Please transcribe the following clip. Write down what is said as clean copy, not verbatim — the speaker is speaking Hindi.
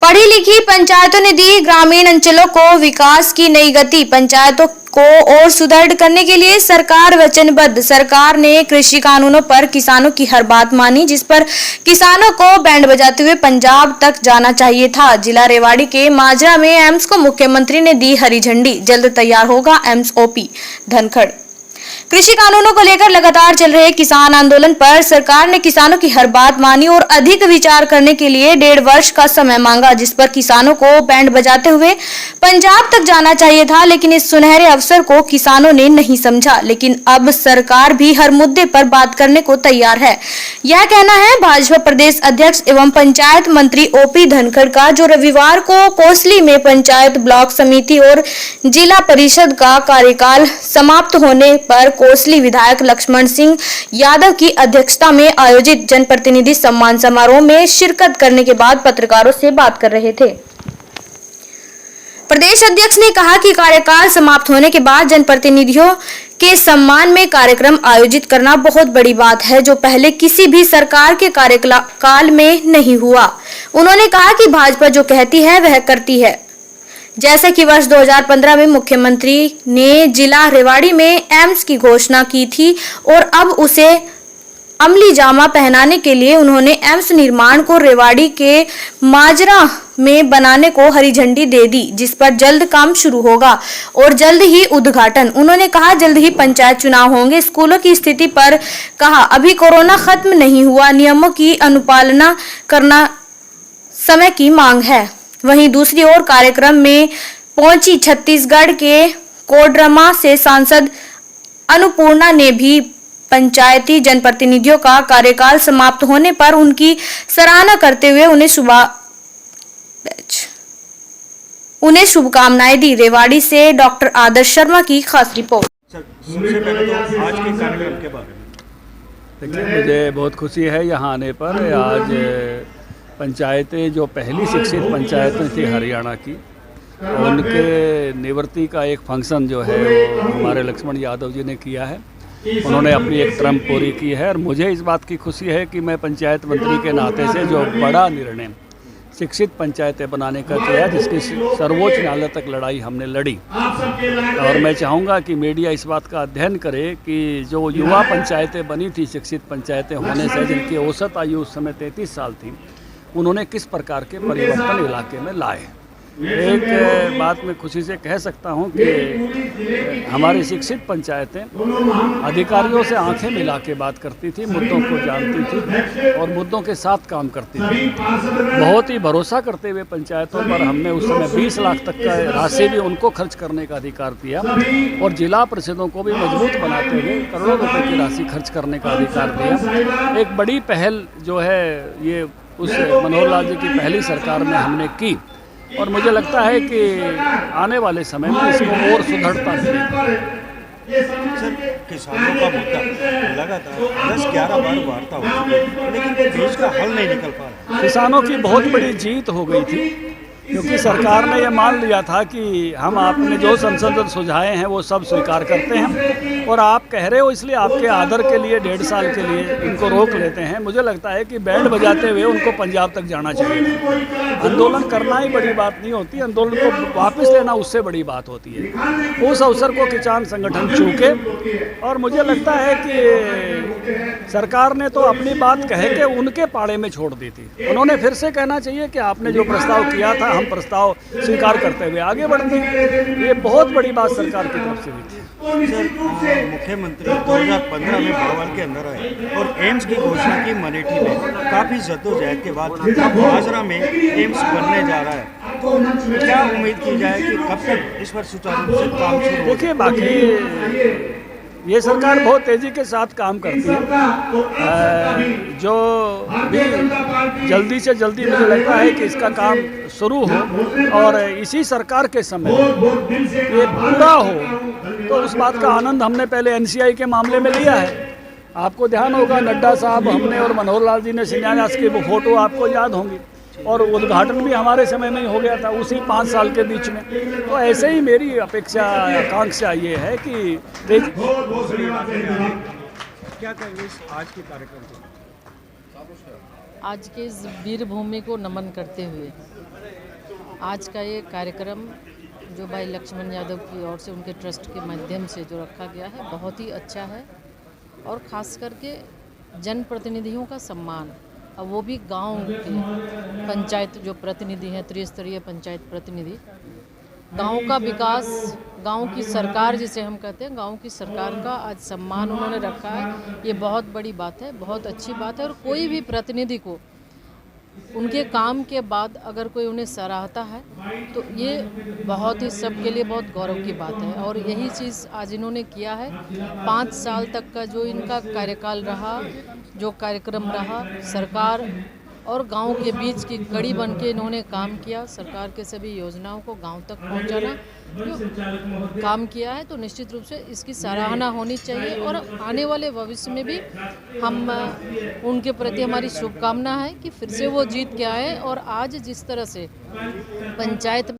पढ़ी लिखी पंचायतों ने दी ग्रामीण अंचलों को विकास की नई गति। पंचायतों को और सुदृढ़ करने के लिए सरकार वचनबद्ध। सरकार ने कृषि कानूनों पर किसानों की हर बात मानी, जिस पर किसानों को बैंड बजाते हुए पंजाब तक जाना चाहिए था। जिला रेवाड़ी के माजरा में एम्स को मुख्यमंत्री ने दी हरी झंडी। जल्द तैयार होगा एम्स ओपी धनखड़। कृषि कानूनों को लेकर लगातार चल रहे किसान आंदोलन पर सरकार ने किसानों की हर बात मानी और अधिक विचार करने के लिए 1.5 वर्ष का समय मांगा, जिस पर किसानों को बैंड बजाते हुए पंजाब तक जाना चाहिए था। लेकिन इस सुनहरे अवसर को किसानों ने नहीं समझा। लेकिन अब सरकार भी हर मुद्दे पर बात करने को तैयार है, यह कहना है भाजपा प्रदेश अध्यक्ष एवं पंचायत मंत्री ओपी धनखड़ का, जो रविवार को कोसली में पंचायत ब्लॉक समिति और जिला परिषद का कार्यकाल समाप्त होने पर कोसली विधायक लक्ष्मण सिंह यादव की अध्यक्षता में आयोजित जनप्रतिनिधि सम्मान समारोह में शिरकत करने के बाद पत्रकारों से बात कर रहे थे। प्रदेश अध्यक्ष ने कहा कि कार्यकाल समाप्त होने के बाद जनप्रतिनिधियों के सम्मान में कार्यक्रम आयोजित करना बहुत बड़ी बात है, जो पहले किसी भी सरकार के कार्यकाल में नहीं हुआ। उन्होंने कहा कि भाजपा जो कहती है वह करती है। जैसे कि वर्ष 2015 में मुख्यमंत्री ने जिला रेवाड़ी में एम्स की घोषणा की थी और अब उसे अमली जामा पहनाने के लिए उन्होंने एम्स निर्माण को रेवाड़ी के माजरा में बनाने को हरी झंडी दे दी, जिस पर जल्द काम शुरू होगा और जल्द ही उद्घाटन। उन्होंने कहा जल्द ही पंचायत चुनाव होंगे। स्कूलों की स्थिति पर कहा अभी कोरोना खत्म नहीं हुआ, नियमों की अनुपालना करना समय की मांग है। वहीं दूसरी ओर कार्यक्रम में पहुंची छत्तीसगढ़ के कोडरमा से सांसद अन्नपूर्णा ने भी पंचायती जनप्रतिनिधियों का कार्यकाल समाप्त होने पर उनकी सराहना करते हुए उन्हें शुभकामनाएं दी। रेवाड़ी से डॉक्टर आदर्श शर्मा की खास रिपोर्ट। सबसे पहले तो आज के कार्यक्रम के बारे में देखिए, मुझे बहुत खुशी है यहाँ आने पर। आज पंचायतें जो पहली शिक्षित पंचायतें थी हरियाणा की, उनके निवृत्ति का एक फंक्शन जो है वो हमारे लक्ष्मण यादव जी ने किया है। उन्होंने अपनी एक टर्म पूरी की है और मुझे इस बात की खुशी है कि मैं पंचायत मंत्री के नाते से जो बड़ा निर्णय शिक्षित पंचायतें बनाने का किया, जिसकी सर्वोच्च न्यायालय तक लड़ाई हमने लड़ी। और मैं चाहूँगा कि मीडिया इस बात का अध्ययन करे कि जो युवा पंचायतें बनी थी शिक्षित पंचायतें होने से, जिनकी औसत आयु उस समय 33 साल थी, उन्होंने किस प्रकार के परिवर्तन इलाके में लाए। एक बात मैं खुशी से कह सकता हूं कि हमारी शिक्षित पंचायतें अधिकारियों से आंखें मिला के बात करती थी, मुद्दों को जानती थी और मुद्दों के साथ काम करती थी। बहुत ही भरोसा करते हुए पंचायतों पर हमने उस समय 20 लाख तक का राशि भी उनको खर्च करने का अधिकार दिया और जिला परिषदों को भी मजबूत बनाते हुए करोड़ों रुपये की राशि खर्च करने का अधिकार दिया। एक बड़ी पहल जो है ये उस मनोहर लाल जी की पहली सरकार में हमने की और मुझे लगता है कि आने वाले समय में इसको और सुदृढ़ता मिलेगी। सर, किसानों का मुद्दा लगातार 10-11 बार वार्ता हो चुकी है, लेकिन देश का हल नहीं निकल पा रहा। किसानों की बहुत बड़ी जीत हो गई थी, क्योंकि सरकार ने यह मान लिया था कि हम आपने जो संसद सुझाए हैं वो सब स्वीकार करते हैं और आप कह रहे हो, इसलिए आपके आदर के लिए 1.5 साल के लिए इनको रोक लेते हैं। मुझे लगता है कि बैंड बजाते हुए उनको पंजाब तक जाना चाहिए। आंदोलन करना ही बड़ी बात नहीं होती, आंदोलन को वापस लेना उससे बड़ी बात होती है। उस अवसर को किसान संगठन चूके और मुझे लगता है कि सरकार ने तो अपनी बात कह के उनके पाड़े में छोड़ दी थी। उन्होंने फिर से कहना चाहिए कि आपने जो प्रस्ताव किया था हम प्रस्ताव स्वीकार करते हुए आगे बढ़ते हैं। ये बहुत बड़ी बात सरकार की तरफ से हुई थी। सर, मुख्यमंत्री 2015 में भोपाल के अंदर आए और एम्स की घोषणा की मनेठी में। काफ़ी जद्दोजहद के बाद अब माजरा में एम्स बनने जा रहा है, तो क्या उम्मीद की जाए कि कब तक इस पर सुचारू रूप से काम शुरू हो? देखिए, बाकी ये सरकार बहुत तेज़ी के साथ काम करती है। जो भी जल्दी से जल्दी मुझे लगता है कि इसका काम शुरू हो और इसी सरकार के समय ये पूरा हो, तो उस बात का आनंद हमने पहले एनसीआई के मामले में लिया है। आपको ध्यान होगा, नड्डा साहब, हमने और मनोहर लाल जी ने शिलान्यास की वो फोटो आपको याद होंगी और उद्घाटन भी हमारे समय में ही हो गया था, उसी 5 साल के बीच में। तो ऐसे ही मेरी अपेक्षा आकांक्षा ये है कि क्या कहेंगे आज के कार्यक्रम को? आज के इस वीर भूमि को नमन करते हुए आज का ये कार्यक्रम जो भाई लक्ष्मण यादव की ओर से उनके ट्रस्ट के माध्यम से जो रखा गया है बहुत ही अच्छा है और ख़ास करके जनप्रतिनिधियों का सम्मान, और वो भी गांव के पंचायत जो प्रतिनिधि हैं, त्रिस्तरीय पंचायत प्रतिनिधि, गांव का विकास, गांव की सरकार जिसे हम कहते हैं, गांव की सरकार का आज सम्मान उन्होंने रखा है। ये बहुत बड़ी बात है, बहुत अच्छी बात है। और कोई भी प्रतिनिधि को उनके काम के बाद अगर कोई उन्हें सराहता है तो ये बहुत ही सबके लिए बहुत गौरव की बात है। और यही चीज़ आज इन्होंने किया है। 5 साल तक का जो इनका कार्यकाल रहा, जो कार्यक्रम रहा, सरकार और गांव के बीच की कड़ी बन के इन्होंने काम किया। सरकार के सभी योजनाओं को गांव तक पहुंचाना जो काम किया है, तो निश्चित रूप से इसकी सराहना होनी चाहिए। और आने वाले भविष्य में भी हम उनके प्रति हमारी शुभकामना है कि फिर से वो जीत के आए और आज जिस तरह से पंचायत